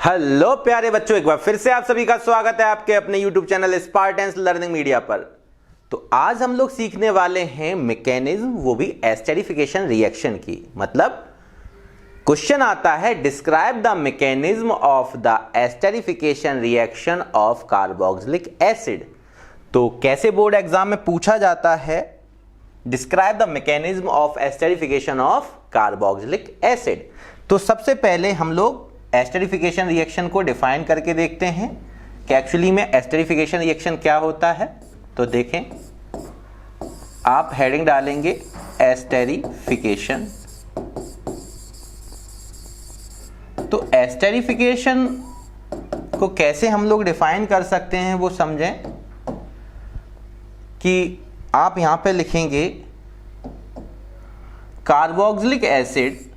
Hello प्यारे बच्चों, एक बार फिर से आप सभी का स्वागत है आपके अपने YouTube चैनल स्पार्टेंस लर्निंग मीडिया पर। तो आज हम लोग सीखने वाले हैं मैकेनिज्म, वो भी एस्टेरिफिकेशन रिएक्शन की। मतलब क्वेश्चन आता है describe the mechanism of the esterification reaction of carboxylic acid. तो कैसे बोर्ड एग्जाम में पूछा जाता है describe the mechanism of esterification of carboxylic acid. तो सबसे पहले हम लोग एस्टेरिफिकेशन रिएक्शन को डिफाइन करके देखते हैं कि एक्चुअली में एस्टेरिफिकेशन रिएक्शन क्या होता है। तो देखें, आप हेडिंग डालेंगे एस्टेरिफिकेशन। तो एस्टेरिफिकेशन को कैसे हम लोग डिफाइन कर सकते हैं वो समझें कि आप यहां पे लिखेंगे carboxylic acid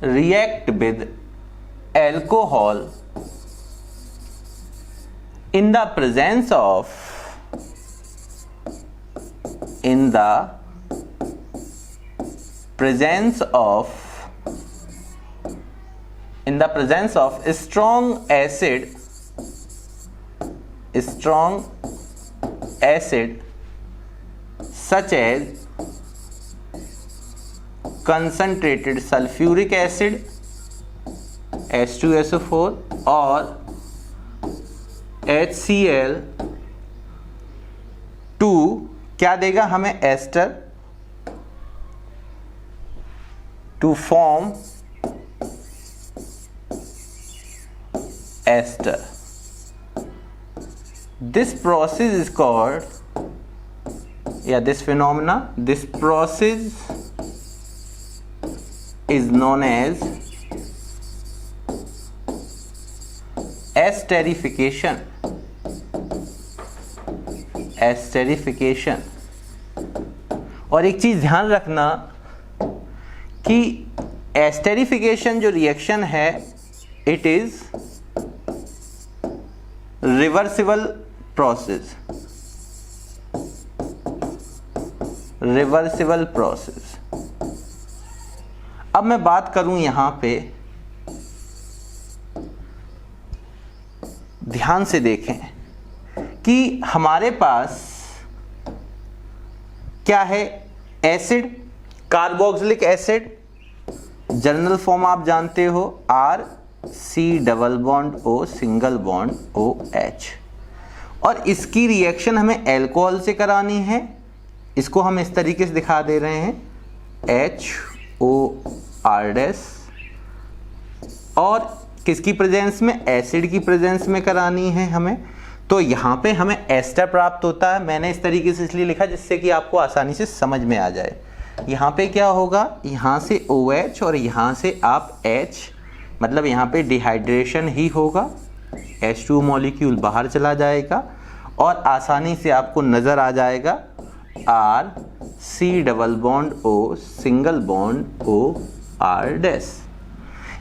react with alcohol in the presence of strong acid such as concentrated sulfuric acid H2SO4 और HCl to क्या देगा हमें ester to form ester. This process is called, this process is known as esterification. और एक चीज ध्यान रखना कि एस्टेरिफिकेशन जो रिएक्शन है इट इज रिवर्सिबल प्रोसेस। अब मैं बात करूं यहां पे, ध्यान से देखें कि हमारे पास क्या है, acid, carboxylic acid, general form आप जानते हो RC≡O सिंगल बॉन्ड OH, और इसकी रिएक्शन हमें अल्कोहल से करानी है। इसको हम इस तरीके से दिखा दे रहे हैं HOR, और किसकी प्रेजेंस में, एसिड की प्रेजेंस में करानी है हमें। तो यहाँ पे हमें एस्टर प्राप्त होता है। मैंने इस तरीके से इसलिए लिखा जिससे कि आपको आसानी से समझ में आ जाए। यहाँ पे क्या होगा, यहाँ से OH और यहाँ से आप H, मतलब यहाँ पे डिहाइड्रेशन ही होगा, H2 मॉलिक्यूल बाहर चला जाएगा और आसानी से आपको नज़र आ जाएगा RC≡O सिंगल बॉन्ड OR'।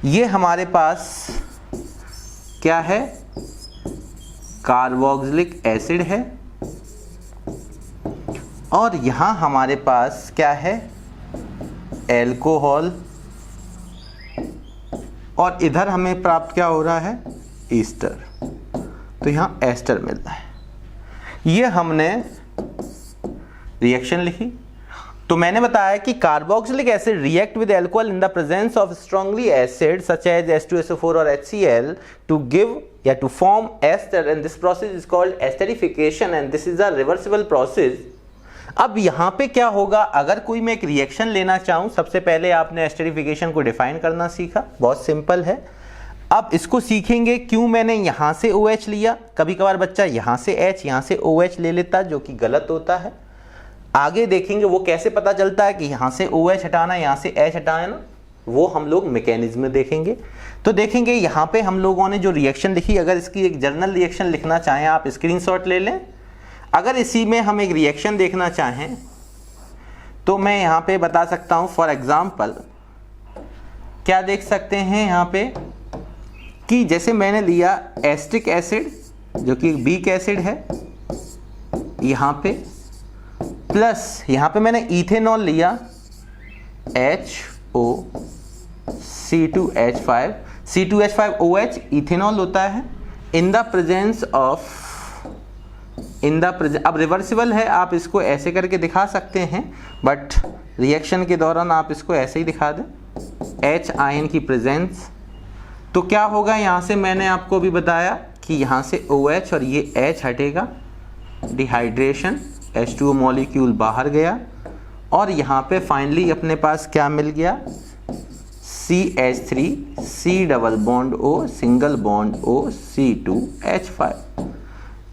ये हमारे पास क्या है, कार्बोक्सिलिक एसिड है, और यहाँ हमारे पास क्या है, अल्कोहल, और इधर हमें प्राप्त क्या हो रहा है, ईस्टर। तो यहाँ एस्टर मिल रहा है। ये हमने रिएक्शन लिखी। तो मैंने बताया कि carboxylic acid react with alcohol in the presence of strongly acid such as H2SO4 और HCl टू गिव या to form ester, and this process is called esterification and this is a reversible process. अब यहाँ पे क्या होगा, अगर कोई मैं एक रिएक्शन लेना चाहूँ, सबसे पहले आपने एस्टेरिफिकेशन को डिफाइन करना सीखा, बहुत सिंपल है। अब इसको सीखेंगे क्यों मैंने यहाँ से OH लिया। कभी कभार बच्चा यहाँ से H, यहाँ से OH ले लेता, जो कि गलत होता है। आगे देखेंगे वो कैसे पता चलता है कि यहाँ से OH हटाना, यहाँ से H हटाना, वो हम लोग मैकेनिज्म में देखेंगे। तो देखेंगे यहाँ पे हम लोगों ने जो रिएक्शन लिखी, अगर इसकी एक जर्नल रिएक्शन लिखना चाहें आप स्क्रीनशॉट ले लें। अगर इसी में हम एक रिएक्शन देखना चाहें तो मैं यहाँ पे बता सकता हूँ, फॉर एग्जाम्पल क्या देख सकते हैं यहाँ पे कि जैसे मैंने लिया एस्टिक एसिड जो कि वीक एसिड है यहाँ पे, प्लस यहाँ पे मैंने इथेनॉल लिया HOC2H5, C2H5OH इथेनॉल होता है इन द प्रेजेंस ऑफ, अब रिवर्सिबल है, आप इसको ऐसे करके दिखा सकते हैं, बट रिएक्शन के दौरान आप इसको ऐसे ही दिखा दें, H आयन की प्रेजेंस। तो क्या होगा यहाँ से, मैंने आपको भी बताया कि यहाँ से OH और ये H हटेगा, डिहाइड्रेशन, H2O मॉलिक्यूल बाहर गया, और यहाँ पे फाइनली अपने पास क्या मिल गया, CH3, C double bond O, single bond O, C2H5।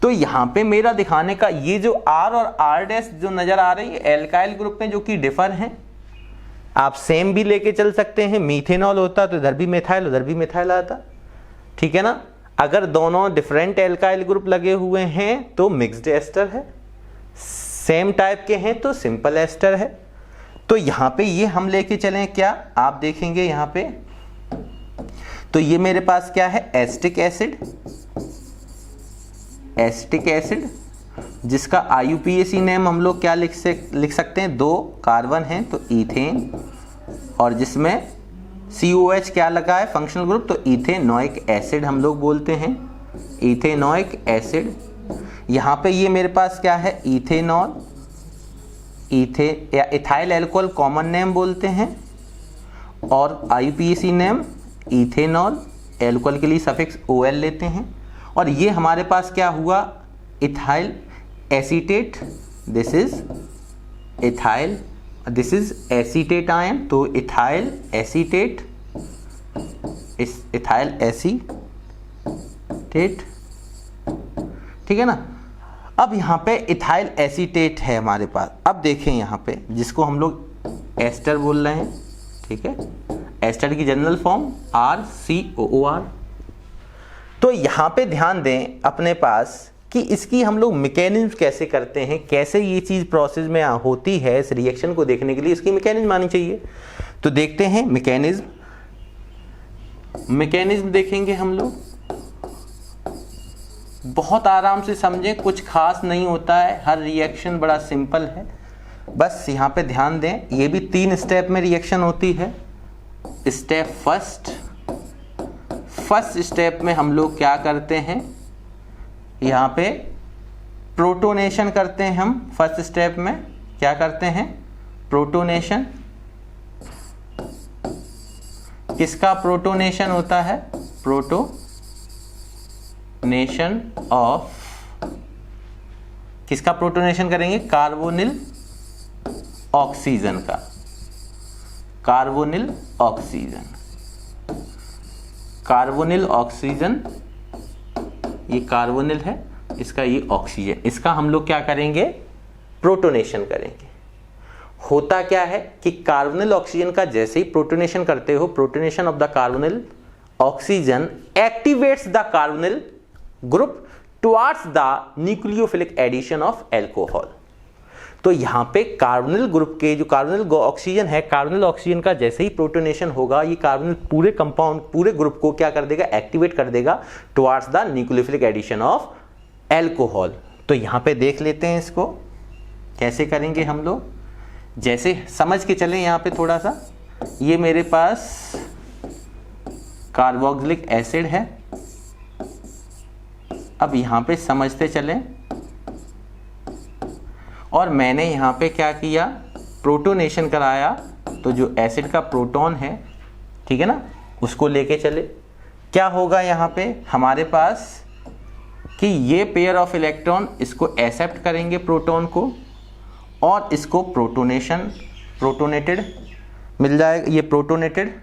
तो यहाँ पे मेरा दिखाने का ये जो R और R डैश जो नज़र आ रही है एल्काइल ग्रुप में जो कि डिफर हैं, आप सेम भी लेके चल सकते हैं, मीथेनॉल होता तो इधर भी मिथाइल उधर भी मिथाइल आता, ठीक है ना। अगर दोनों डिफरेंट एल्काइल ग्रुप लगे हुए हैं तो मिक्स्ड एस्टर है, सेम टाइप के हैं तो सिंपल एस्टर है। तो यहाँ पे ये हम लेके चलें क्या, आप देखेंगे यहाँ पे, तो ये मेरे पास क्या है, एसिटिक एसिड, एसिटिक एसिड जिसका IUPAC नेम हम लोग क्या लिख सकते हैं, 2 कार्बन हैं तो ईथेन, और जिसमें COH क्या लगा है फंक्शनल ग्रुप, तो इथेनोइक एसिड हम लोग बोलते हैं, इथेनोइक एसिड। यहाँ पे ये मेरे पास क्या है, इथेनॉल, या इथाइल एल्कोहल कॉमन नेम बोलते हैं, और IUPAC नेम इथेनॉल, एल्कोहल के लिए सफिक्स OL लेते हैं, और ये हमारे पास क्या हुआ, ethyl acetate, this is ethyl, this is acetate ion, तो इथाइल एसीटेट, इथाइल एसीटेट, ठीक है ना। अब यहाँ पे इथाइल एसीटेट है हमारे पास। अब देखें यहाँ पे जिसको हम लोग एस्टर बोल रहे हैं, ठीक है, एस्टर की जनरल फॉर्म RCOOR। तो यहाँ पे ध्यान दें अपने पास कि इसकी हम लोग मैकेनिज्म कैसे करते हैं, कैसे ये चीज़ प्रोसेस में होती है, इस रिएक्शन को देखने के लिए इसकी मैकेनिज्म आनी चाहिए। तो देखते हैं मैकेनिज्म, मैकेनिज्म देखेंगे हम लोग, बहुत आराम से समझें, कुछ खास नहीं होता है, हर रिएक्शन बड़ा सिंपल है। बस यहाँ पे ध्यान दें, ये भी 3 स्टेप में रिएक्शन होती है। स्टेप फर्स्ट स्टेप में हम लोग क्या करते हैं, यहाँ पे प्रोटोनेशन करते हैं हम। फर्स्ट स्टेप में क्या करते हैं, प्रोटोनेशन। किसका प्रोटोनेशन होता है, प्रोटोनेशन ऑफ, किसका प्रोटोनेशन करेंगे, कार्बोनिल ऑक्सीजन का, कार्बोनिल ऑक्सीजन, कार्बोनिल ऑक्सीजन, ये कार्बोनिल है, इसका ये ऑक्सीजन, इसका हम लोग क्या करेंगे, प्रोटोनेशन करेंगे। होता क्या है कि कार्बोनिल ऑक्सीजन का जैसे ही प्रोटोनेशन करते हो, protonation of the carbonyl oxygen activates the carbonyl group towards the nucleophilic addition of alcohol. तो यहाँ पे कार्बोनिल ग्रुप के जो कार्बोनिल ऑक्सीजन है, कार्बोनिल ऑक्सीजन का जैसे ही प्रोटोनेशन होगा, ये कार्बोनिल पूरे कंपाउंड, पूरे ग्रुप को क्या कर देगा, एक्टिवेट कर देगा towards the nucleophilic addition of alcohol. तो यहाँ पे देख लेते हैं इसको कैसे करेंगे हम लोग, जैसे समझ के चलें। यहाँ पे थोड़ा सा, ये मेरे पास कार्बोक्सिलिक एसिड है, अब यहाँ पे समझते चलें, और मैंने यहाँ पे क्या किया, प्रोटोनेशन कराया, तो जो एसिड का प्रोटॉन है, ठीक है ना, उसको लेके चले। क्या होगा यहाँ पे हमारे पास कि ये पेयर ऑफ इलेक्ट्रॉन इसको एक्सेप्ट करेंगे प्रोटॉन को, और इसको प्रोटोनेटेड मिल जाएगा, ये प्रोटोनेटेड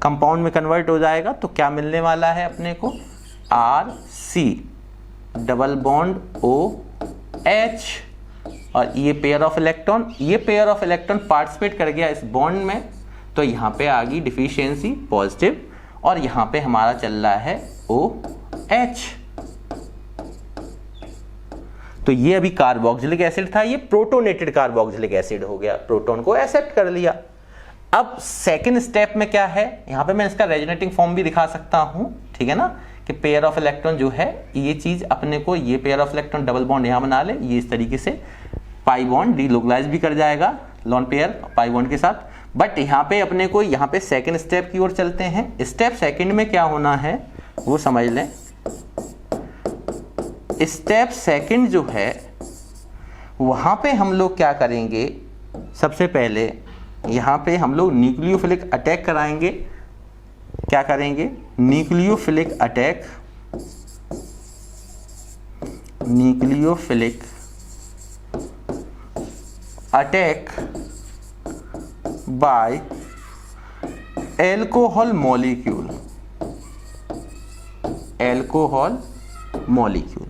कंपाउंड में कन्वर्ट हो जाएगा। तो क्या मिलने वाला है अपने को, RC डबल बॉन्ड OH, और ये पेयर ऑफ इलेक्ट्रॉन, ये पेयर ऑफ इलेक्ट्रॉन पार्टिसिपेट कर गया इस बॉन्ड में, तो यहाँ पे आ गई डिफिशियंसी पॉजिटिव, और यहाँ पे हमारा चल रहा है OH। तो ये अभी कार्बोक्सिलिक एसिड था, ये प्रोटोनेटेड कार्बोक्सिलिक एसिड हो गया, प्रोटॉन को एक्सेप्ट कर लिया। अब सेकेंड स्टेप में क्या है, यहाँ पे मैं इसका रेजोनेटिंग फॉर्म भी दिखा सकता हूँ, ठीक है ना, कि पेयर ऑफ इलेक्ट्रॉन जो है ये चीज अपने को, ये pair of electron double bond यहां बना ले, ये इस तरीके से पाई बॉन्ड डीलोकलाइज भी कर जाएगा लोन पेयर पाई बॉन्ड के साथ। बट यहाँ पे अपने को यहाँ पे सेकंड स्टेप की ओर चलते हैं। स्टेप सेकंड में क्या होना है वो समझ लें। स्टेप सेकंड जो है वहां पे हम लोग क्या करेंगे, सबसे पहले यहाँ पे हम लोग न्यूक्लियोफिलिक अटैक कराएंगे। क्या करेंगे? Nucleophilic attack, nucleophilic attack by alcohol molecule, alcohol molecule.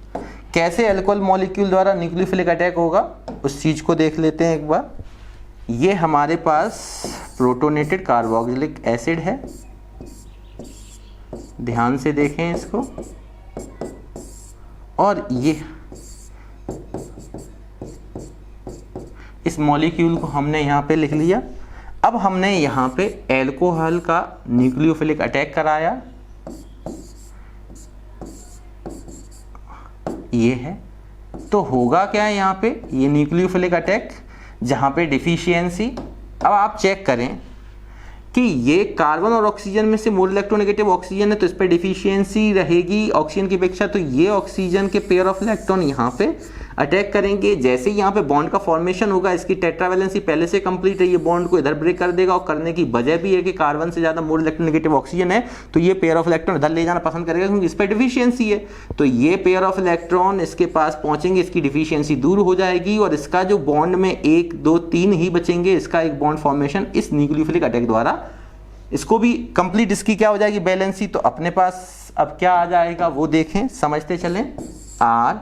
कैसे एल्कोहल मॉलिक्यूल द्वारा न्यूक्लियोफिलिक अटैक होगा उस चीज को देख लेते हैं एक बार। ये हमारे पास प्रोटोनेटेड कार्बोक्सिलिक एसिड है, ध्यान से देखें इसको, और ये इस मॉलिक्यूल को हमने यहाँ पे लिख लिया। अब हमने यहाँ पे एल्कोहल का न्यूक्लियोफिलिक अटैक कराया, ये है। तो होगा क्या है यहाँ पे, ये न्यूक्लियोफिलिक अटैक जहाँ पे डिफिशियंसी। अब आप चेक करें कि ये कार्बन और ऑक्सीजन में से मोर इलेक्ट्रोनेगेटिव ऑक्सीजन है, तो इस पर डिफिशियंसी रहेगी ऑक्सीजन की अपेक्षा। तो ये ऑक्सीजन के पेयर ऑफ इलेक्ट्रॉन यहाँ पे अटैक करेंगे। जैसे ही यहाँ पे बॉन्ड का फॉर्मेशन होगा, इसकी टेट्रावैलेंसी पहले से कंप्लीट है, ये बॉन्ड को इधर ब्रेक कर देगा। और करने की वजह भी है कि कार्बन से ज्यादा मोर इलेक्ट्रोनेगेटिव ऑक्सीजन है, तो ये पेयर ऑफ इलेक्ट्रॉन इधर ले जाना पसंद करेगा क्योंकि इस पर डिफिशियंसी है। तो ये पेयर ऑफ इलेक्ट्रॉन इसके पास पहुंचेंगे, इसकी डिफिशियंसी दूर हो जाएगी और इसका जो बॉन्ड में 1 2 3 ही बचेंगे, इसका एक बॉन्ड फॉर्मेशन इस न्यूक्लियोफिलिक अटैक द्वारा इसको भी कंप्लीट, इसकी क्या हो जाएगी बैलेंसी। तो अपने पास अब क्या आ जाएगा वो देखें, समझते चलें। आर,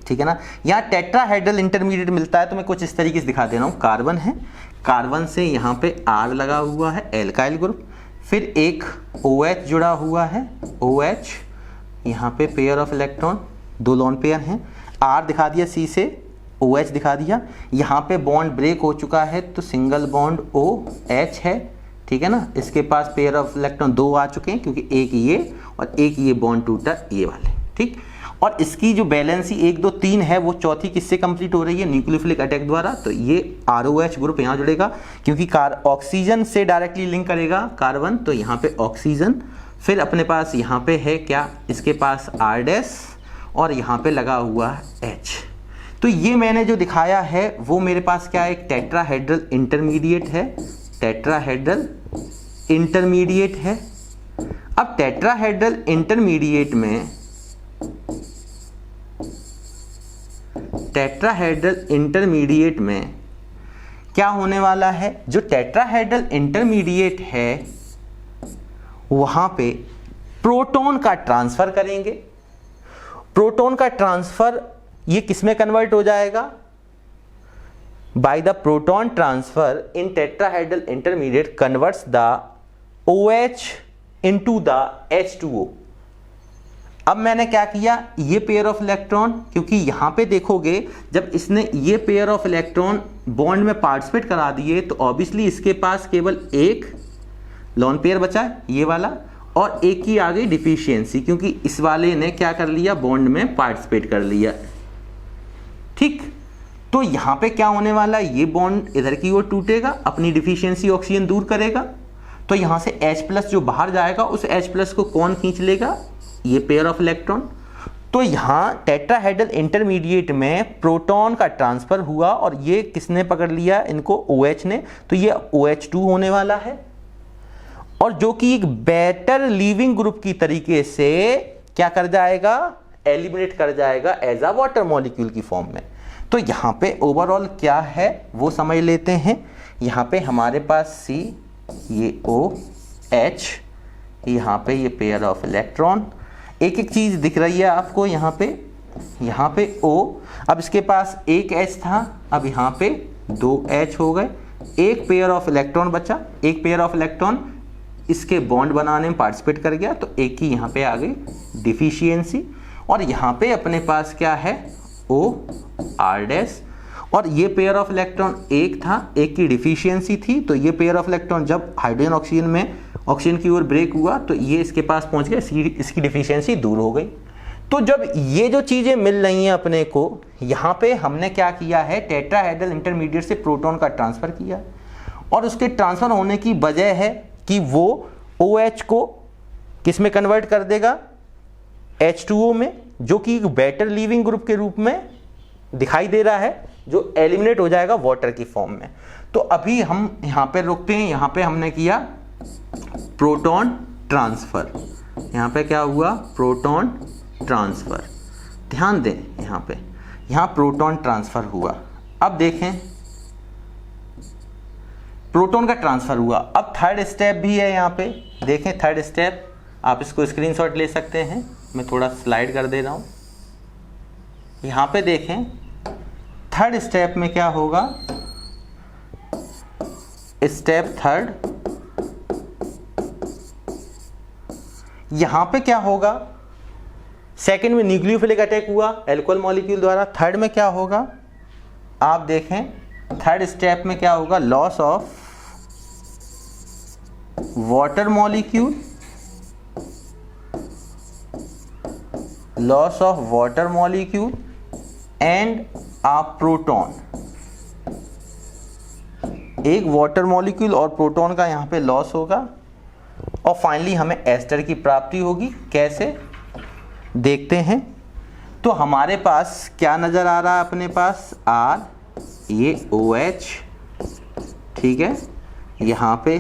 ठीक है ना। यहाँ टेट्राहेड्रल इंटरमीडिएट मिलता है, तो मैं कुछ इस तरीके से दिखा दे रहा हूँ। कार्बन है, कार्बन से यहाँ पे आर लगा हुआ है, एल्काइल ग्रुप, फिर एक OH जुड़ा हुआ है, OH, यहाँ पे pair of electron 2 lone pair हैं। आर दिखा दिया C से, OH दिखा दिया। यहाँ पे बॉन्ड ब्रेक हो चुका है तो सिंगल बॉन्ड OH है, ठीक है ना। इसके पास पेयर ऑफ इलेक्ट्रॉन 2 आ चुके हैं क्योंकि एक ये और एक ये बॉन्ड टूटा, ये वाले, ठीक। और इसकी जो बैलेंसी 1 2 3 है वो चौथी किससे कंप्लीट हो रही है, न्यूक्लियोफिलिक अटैक द्वारा। तो ये ROH ग्रुप यहाँ जुड़ेगा क्योंकि ऑक्सीजन से डायरेक्टली लिंक करेगा कार्बन, तो यहाँ पे ऑक्सीजन। फिर अपने पास यहाँ पे है क्या, इसके पास R- और यहाँ पे लगा हुआ H। तो ये मैंने जो दिखाया है वो मेरे पास क्या है, एक टेट्राहेड्रल इंटरमीडिएट है, टेट्राहेड्रल इंटरमीडिएट है। अब टेट्राहेड्रल इंटरमीडिएट में, टेट्राहेड्रल इंटरमीडिएट में क्या होने वाला है, जो टेट्राहेड्रल इंटरमीडिएट है वहां पे प्रोटॉन का ट्रांसफर करेंगे। प्रोटॉन का ट्रांसफर ये किसमें कन्वर्ट हो जाएगा, by the proton transfer in tetrahedral intermediate converts the OH into the H2O। अब मैंने क्या किया, ये पेयर ऑफ इलेक्ट्रॉन, क्योंकि यहां पे देखोगे जब इसने ये पेयर ऑफ इलेक्ट्रॉन बॉन्ड में पार्टिसिपेट करा दिए तो ऑब्वियसली इसके पास केवल एक लोन पेयर बचा है, ये वाला, और एक की आ गई डिफिशियंसी क्योंकि इस वाले ने क्या कर लिया, बॉन्ड में पार्टिसिपेट कर लिया, ठीक। तो यहां पे क्या होने वाला है, ये बॉन्ड इधर की ओर टूटेगा, अपनी डिफिशियंसी ऑक्सीजन दूर करेगा। तो यहां से H+ जो बाहर जाएगा उस H+ को कौन खींच लेगा, ये पेयर ऑफ इलेक्ट्रॉन। तो यहां टेट्राहेड्रल इंटरमीडिएट में प्रोटॉन का ट्रांसफर हुआ और ये किसने पकड़ लिया, इनको OH ने। तो ये OH2 होने वाला है और जो कि एक बेटर लीविंग ग्रुप की तरीके से क्या कर जाएगा, एलिमिनेट कर जाएगा एज अ वाटर मॉलिक्यूल की फॉर्म में। तो यहां पे ओवरऑल क्या है वो समझ लेते हैं। यहां पे हमारे पास C, ये OH, यहाँ पे ये पेयर ऑफ इलेक्ट्रॉन, एक एक चीज दिख रही है आपको यहाँ पे O। अब इसके पास एक H था, अब यहाँ पे 2 H हो गए, एक पेयर ऑफ इलेक्ट्रॉन बचा, एक पेयर ऑफ इलेक्ट्रॉन इसके बॉन्ड बनाने में पार्टिसिपेट कर गया तो एक की यहाँ पे आ गई डिफिशियंसी। और यहाँ पे अपने पास क्या है, OR-, और ये पेयर ऑफ इलेक्ट्रॉन एक था, एक की डिफिशियंसी थी। तो ये पेयर ऑफ इलेक्ट्रॉन जब हाइड्रोजन ऑक्सीजन में ऑक्सीजन की ओर ब्रेक हुआ तो ये इसके पास पहुंच गया, इसकी डिफिशियंसी दूर हो गई। तो जब ये जो चीज़ें मिल रही हैं अपने को, यहाँ पे हमने क्या किया है, टेट्राहेड्रल इंटरमीडिएट से प्रोटॉन का ट्रांसफ़र किया, और उसके ट्रांसफ़र होने की वजह है कि वो OH को किस में कन्वर्ट कर देगा, H2O में, जो कि एक बेटर लीविंग ग्रुप के रूप में दिखाई दे रहा है, जो एलिमिनेट हो जाएगा वाटर की फॉर्म में। तो अभी हम यहाँ पे रुकते हैं। यहाँ पे हमने किया प्रोटॉन ट्रांसफ़र, यहाँ पे क्या हुआ, प्रोटॉन ट्रांसफ़र। ध्यान दें यहाँ पे, यहाँ प्रोटॉन ट्रांसफ़र हुआ। अब देखें प्रोटॉन का ट्रांसफ़र हुआ। अब थर्ड स्टेप भी है यहाँ पे, देखें थर्ड स्टेप, आप इसको स्क्रीनशॉट ले सकते हैं, मैं थोड़ा स्लाइड कर दे रहा हूँ। यहाँ पे देखें थर्ड स्टेप में क्या होगा, स्टेप थर्ड, यहाँ पे क्या होगा, सेकंड में न्यूक्लियोफिलिक अटैक हुआ एल्कोहल मॉलिक्यूल द्वारा। थर्ड में क्या होगा, आप देखें थर्ड स्टेप में क्या होगा, loss of water molecule, loss of water molecule and a proton. एक वाटर मॉलिक्यूल और प्रोटॉन का यहाँ पे लॉस होगा, और फाइनली हमें एस्टर की प्राप्ति होगी। कैसे, देखते हैं। तो हमारे पास क्या नज़र आ रहा है, अपने पास R, ये OH, ठीक है, यहाँ पे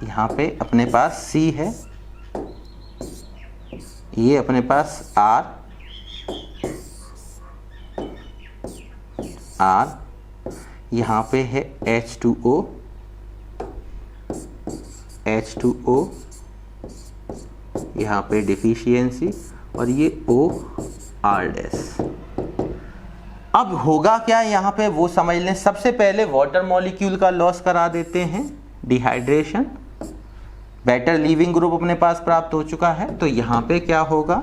यहाँ पे अपने पास C है, ये अपने पास R, यहाँ पे है H2O, यहाँ पे डिफिशियंसी, और ये OR-। अब होगा क्या यहाँ पे वो समझ लें। सबसे पहले वाटर मॉलिक्यूल का लॉस करा देते हैं, डिहाइड्रेशन, बेटर लीविंग ग्रुप अपने पास प्राप्त हो चुका है। तो यहाँ पे क्या होगा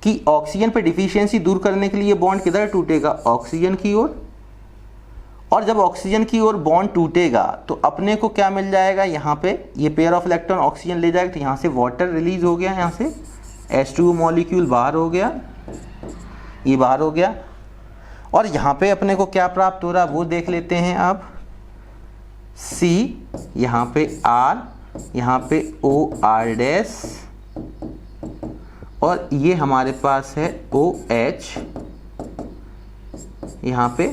कि ऑक्सीजन पे डिफिशियंसी दूर करने के लिए बॉन्ड किधर टूटेगा, ऑक्सीजन की ओर, और जब ऑक्सीजन की ओर बॉन्ड टूटेगा तो अपने को क्या मिल जाएगा, यहाँ पे ये पेयर ऑफ इलेक्ट्रॉन ऑक्सीजन ले जाएगा, तो यहाँ से वाटर रिलीज हो गया, यहाँ से H2O मॉलिक्यूल बाहर हो गया, ये बाहर हो गया, और यहाँ पे अपने को क्या प्राप्त हो रहा है वो देख लेते हैं आप। C, यहाँ पे R, यहाँ पे OR-, और ये हमारे पास है OH, यहाँ पे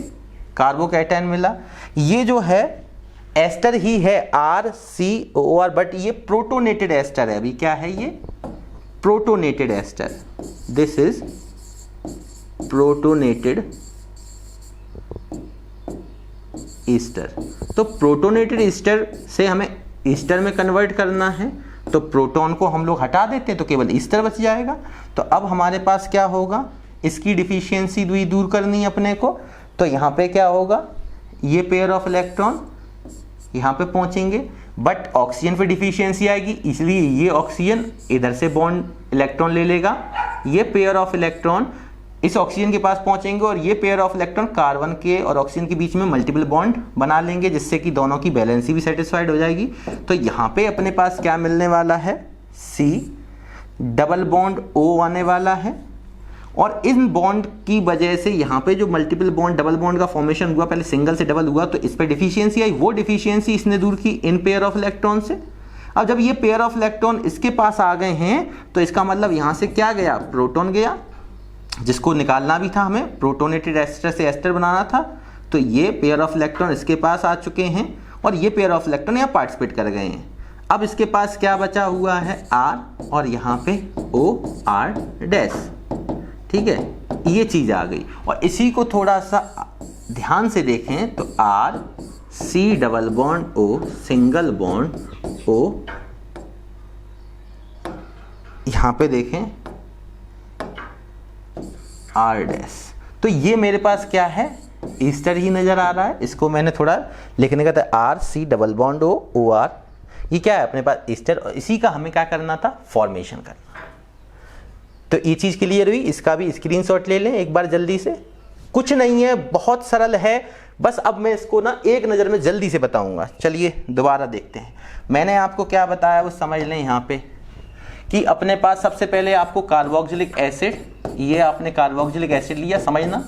कार्बोकैटायन मिला। ये जो है एस्टर ही है RCOR, बट ये प्रोटोनेटेड एस्टर है। अभी क्या है, ये protonated ester, this is protonated ester. तो प्रोटोनेटेड ईस्टर से हमें ईस्टर में कन्वर्ट करना है, तो प्रोटॉन को हम लोग हटा देते हैं तो केवल ईस्टर बच जाएगा। तो अब हमारे पास क्या होगा, इसकी डिफिशियंसी दूर करनी है अपने को। तो यहाँ पे क्या होगा, ये पेयर ऑफ इलेक्ट्रॉन यहाँ पे पहुँचेंगे, बट ऑक्सीजन पे डिफिशियंसी आएगी, इसलिए ये ऑक्सीजन इधर से बॉन्ड इलेक्ट्रॉन ले लेगा, ये पेयर ऑफ इलेक्ट्रॉन इस ऑक्सीजन के पास पहुंचेंगे, और ये पेयर ऑफ इलेक्ट्रॉन कार्बन के और ऑक्सीजन के बीच में मल्टीपल बॉन्ड बना लेंगे, जिससे कि दोनों की बैलेंसी भी सेटिस्फाइड हो जाएगी। तो यहाँ पे अपने पास क्या मिलने वाला है, C, डबल बॉन्ड O आने वाला है, और इन बॉन्ड की वजह से यहाँ पे जो मल्टीपल बॉन्ड डबल बॉन्ड का फॉर्मेशन हुआ, पहले सिंगल से डबल हुआ, तो इस पर डिफिशियंसी आई, वो डिफिशियंसी इसने दूर की इन पेयर ऑफ इलेक्ट्रॉन से। अब जब ये पेयर ऑफ इलेक्ट्रॉन इसके पास आ गए हैं, तो इसका मतलब यहाँ से क्या गया, प्रोटॉन गया, जिसको निकालना भी था हमें, प्रोटोनेटेड एस्टर से एस्टर बनाना था। तो ये पेयर ऑफ इलेक्ट्रॉन इसके पास आ चुके हैं, और ये पेयर ऑफ इलेक्ट्रॉन यहाँ पार्टिसिपेट कर गए हैं। अब इसके पास क्या बचा हुआ है, R, और यहाँ पे OR-। ठीक है, ये चीज़ आ गई। और इसी को थोड़ा सा ध्यान से देखें तो R, C double bond O, single bond O, यहाँ पे देखें R-। तो ये मेरे पास क्या है, ईस्टर ही नज़र आ रहा है। इसको मैंने थोड़ा लिखने का था, R, C double bond O, OR, ये क्या है अपने पास ईस्टर, और इसी का हमें क्या करना था, फॉर्मेशन करना। तो ये चीज़ क्लियर हुई। इसका भी स्क्रीनशॉट ले लें एक बार जल्दी से। कुछ नहीं है, बहुत सरल है, बस अब मैं इसको ना एक नज़र में जल्दी से बताऊंगा। चलिए दोबारा देखते हैं। मैंने आपको क्या बताया वो समझ लें यहाँ पे कि अपने पास सबसे पहले आपको कार्बोक्सिलिक एसिड, ये आपने कार्बोक्सिलिक एसिड लिया, समझना।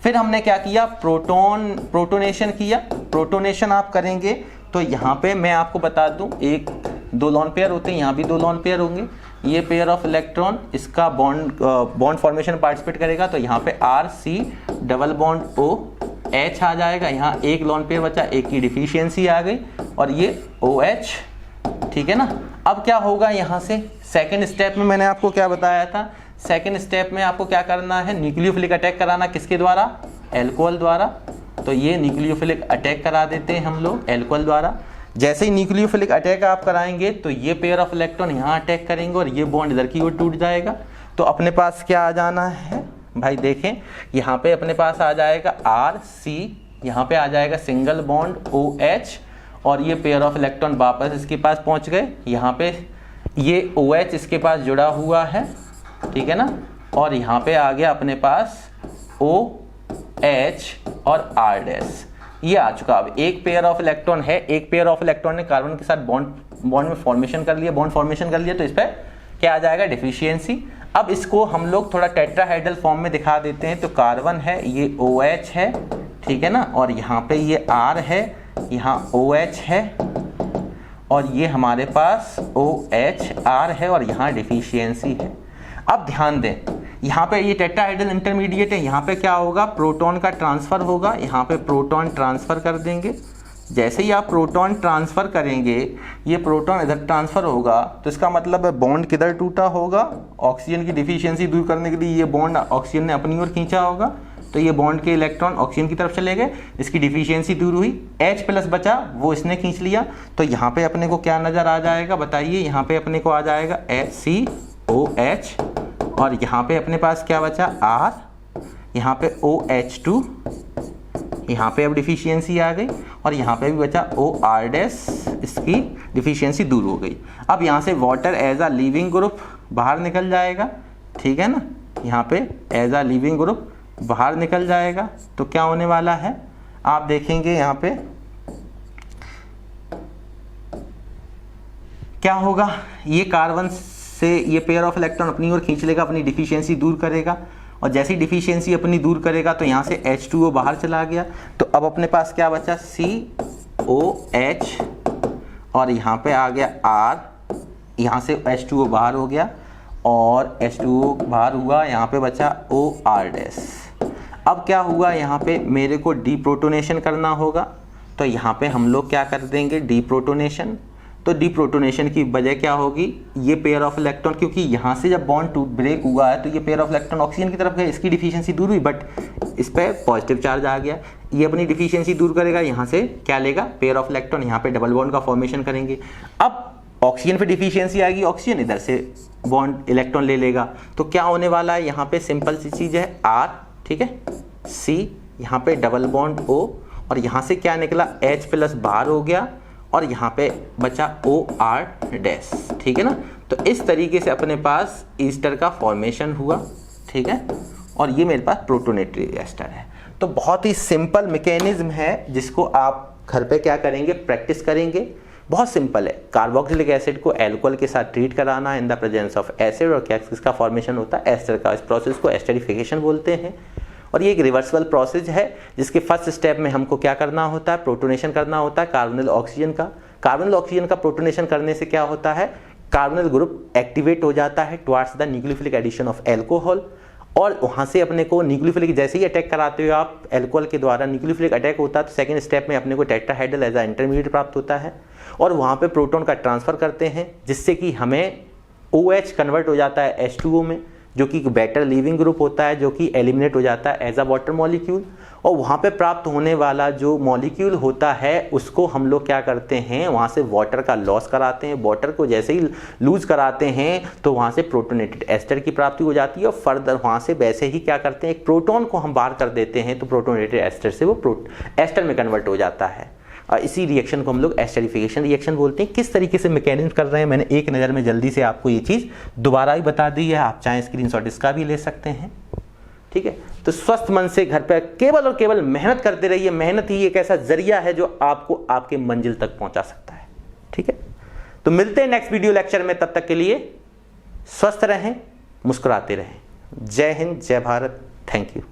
फिर हमने क्या किया, प्रोटोनेशन किया। प्रोटोनेशन आप करेंगे तो यहाँ पे मैं आपको बता दूं, एक 2 लोन पेयर होते हैं, यहाँ भी 2 लोन पेयर होंगे। ये पेयर ऑफ इलेक्ट्रॉन इसका बॉन्ड फॉर्मेशन पार्टिसिपेट करेगा, तो यहाँ पे RC डबल बॉन्ड OH आ जाएगा। यहाँ एक लोन पेयर बचा, एक की डिफिशियंसी आ गई और ये OH, ठीक है ना। अब क्या होगा यहाँ से, सेकेंड स्टेप में मैंने आपको क्या बताया था, सेकेंड स्टेप में आपको क्या करना है, न्यूक्लियोफिलिक अटैक कराना। किसके द्वारा, एल्कोहल द्वारा। तो ये न्यूक्लियोफिलिक अटैक करा देते हैं हम लोग एल्कोहल द्वारा। जैसे ही न्यूक्लियोफिलिक अटैक आप कराएंगे तो ये पेयर ऑफ इलेक्ट्रॉन यहाँ अटैक करेंगे और ये बॉन्ड इधर की ओर टूट जाएगा। तो अपने पास क्या आ जाना है भाई, देखें यहाँ पे अपने पास आ जाएगा RC, यहाँ पे आ जाएगा सिंगल बॉन्ड OH और ये पेयर ऑफ इलेक्ट्रॉन वापस इसके पास पहुँच गए। यहाँ पे ये OH इसके पास जुड़ा हुआ है, ठीक है ना, और यहाँ पे आ गया अपने पास OH और R', ये आ चुका। अब एक पेयर ऑफ इलेक्ट्रॉन है, एक पेयर ऑफ इलेक्ट्रॉन ने कार्बन के साथ बॉन्ड में फॉर्मेशन कर लिया, बॉन्ड फॉर्मेशन कर लिया, तो इस पर क्या आ जाएगा, डिफिशियंसी। अब इसको हम लोग थोड़ा टेट्राहेड्रल फॉर्म में दिखा देते हैं। तो कार्बन है, ये OH है, ठीक है ना, और यहाँ पे ये R है, यहाँ OH है और ये हमारे पास OH R है और यहाँ डिफिशियंसी है। अब ध्यान दें, यहाँ पे ये टेट्राहेड्रल इंटरमीडिएट है, यहाँ पे क्या होगा, प्रोटॉन का ट्रांसफर होगा। यहाँ पे प्रोटॉन ट्रांसफर कर देंगे। जैसे ही आप प्रोटॉन ट्रांसफर करेंगे, ये प्रोटॉन इधर ट्रांसफर होगा, तो इसका मतलब है बॉन्ड किधर टूटा होगा, ऑक्सीजन की डिफिशियंसी दूर करने के लिए ये बॉन्ड ऑक्सीजन ने अपनी ओर खींचा होगा, तो ये बॉन्ड के इलेक्ट्रॉन ऑक्सीजन की तरफ चले गए, इसकी डिफिशियंसी दूर हुई, H+ बचा, वो इसने खींच लिया। तो यहाँ पे अपने को क्या नज़र आ जाएगा बताइए, यहाँ पे अपने को आ जाएगा HCOH और यहाँ पे अपने पास क्या बचा, R, यहाँ पे OH2, यहाँ पे अब डिफिशियंसी आ गई और यहाँ पे भी बचा OR', इसकी डिफिशियंसी दूर हो गई। अब यहाँ से water as a leaving group बाहर निकल जाएगा, ठीक है ना, यहाँ पे एज अ लिविंग ग्रुप बाहर निकल जाएगा। तो क्या होने वाला है, आप देखेंगे यहाँ पे क्या होगा, ये कार्बन से ये पेयर ऑफ इलेक्ट्रॉन अपनी ओर खींच लेगा, अपनी डिफिशियंसी दूर करेगा और जैसी डिफिशियंसी अपनी दूर करेगा तो यहाँ से H2O बाहर चला गया। तो अब अपने पास क्या बचा, COH और यहाँ पे आ गया R, यहाँ से H2O बाहर हो गया और H2O बाहर हुआ, यहाँ पे बचा OR'। अब क्या हुआ, यहाँ पे मेरे को डीप्रोटोनेशन करना होगा, तो यहाँ पे हम लोग क्या कर देंगे, डीप्रोटोनेशन। तो डीप्रोटोनेशन की वजह क्या होगी, ये पेयर ऑफ इलेक्ट्रॉन, क्योंकि यहाँ से जब बॉन्ड ब्रेक हुआ है तो ये पेयर ऑफ इलेक्ट्रॉन ऑक्सीजन की तरफ गए, इसकी डिफिशियंसी दूर हुई, बट इस पर पॉजिटिव चार्ज आ गया, ये अपनी डिफिशियंसी दूर करेगा, यहाँ से क्या लेगा, पेयर ऑफ इलेक्ट्रॉन, यहाँ पे डबल बॉन्ड का फॉर्मेशन करेंगे। अब ऑक्सीजन पे डिफिशियंसी आएगी, ऑक्सीजन इधर से बॉन्ड इलेक्ट्रॉन ले लेगा, तो क्या होने वाला है, यहाँ पे सिंपल सी चीज़ है, R, ठीक है, C, यहाँ पे डबल बॉन्ड O और यहाँ से क्या निकला, H+ बाहर हो गया और यहाँ पे बचा OR', ठीक है ना। तो इस तरीके से अपने पास ईस्टर का फॉर्मेशन हुआ, ठीक है, और ये मेरे पास प्रोटोनेटरी एस्टर है। तो बहुत ही सिंपल मैकेनिज्म है जिसको आप घर पे क्या करेंगे, प्रैक्टिस करेंगे। बहुत सिंपल है, कार्बोक्सिलिक एसिड को अल्कोहल के साथ ट्रीट कराना इन द प्रेजेंस ऑफ एसिड और क्या किसका फॉर्मेशन होता है, एस्टर का। इस प्रोसेस को एस्टरिफिकेशन बोलते हैं और ये एक रिवर्सिबल प्रोसेस है जिसके फर्स्ट स्टेप में हमको क्या करना होता है, प्रोटोनेशन करना होता है कार्बोनिल ऑक्सीजन का। कार्बोनिल ऑक्सीजन का प्रोटोनेशन करने से क्या होता है, कार्बोनिल ग्रुप एक्टिवेट हो जाता है towards the nucleophilic addition of alcohol और वहाँ से अपने को न्यूक्लियोफिलिक जैसे ही अटैक कराते हो आप अल्कोहल के द्वारा, न्यूक्लियोफिलिक अटैक होता है तो सेकंड स्टेप में अपने को टेट्राहेड्रल एज अ इंटरमीडिएट प्राप्त होता है और वहाँ पे प्रोटॉन का ट्रांसफर करते हैं जिससे कि हमें OH कन्वर्ट हो जाता है H2O में, जो कि बेटर लिविंग ग्रुप होता है, जो कि एलिमिनेट हो जाता है एज अ वाटर मॉलिक्यूल। और वहाँ पे प्राप्त होने वाला जो मॉलिक्यूल होता है उसको हम लोग क्या करते हैं, वहाँ से वाटर का लॉस कराते हैं। वाटर को जैसे ही लूज कराते हैं तो वहाँ से प्रोटोनेटेड एस्टर की प्राप्ति हो जाती है और फर्दर वहाँ से वैसे ही क्या करते हैं, एक प्रोटॉन को हम बाहर कर देते हैं तो प्रोटोनेटेड एस्टर से वो एस्टर में कन्वर्ट हो जाता है। और इसी रिएक्शन को हम लोग एस्टरिफिकेशन रिएक्शन बोलते हैं। किस तरीके से मैकेनिज्म कर रहे हैं मैंने एक नज़र में जल्दी से आपको ये चीज़ दोबारा ही बता दी है, आप चाहें स्क्रीनशॉट इसका भी ले सकते हैं। ठीक है। तो स्वस्थ मन से घर पर केवल और केवल मेहनत करते रहिए। मेहनत ही एक ऐसा जरिया है जो आपको आपके मंजिल तक पहुंचा सकता है, ठीक है। तो मिलते हैं नेक्स्ट वीडियो लेक्चर में, तब तक के लिए स्वस्थ रहें, मुस्कुराते रहें। जय हिंद, जय भारत, थैंक यू।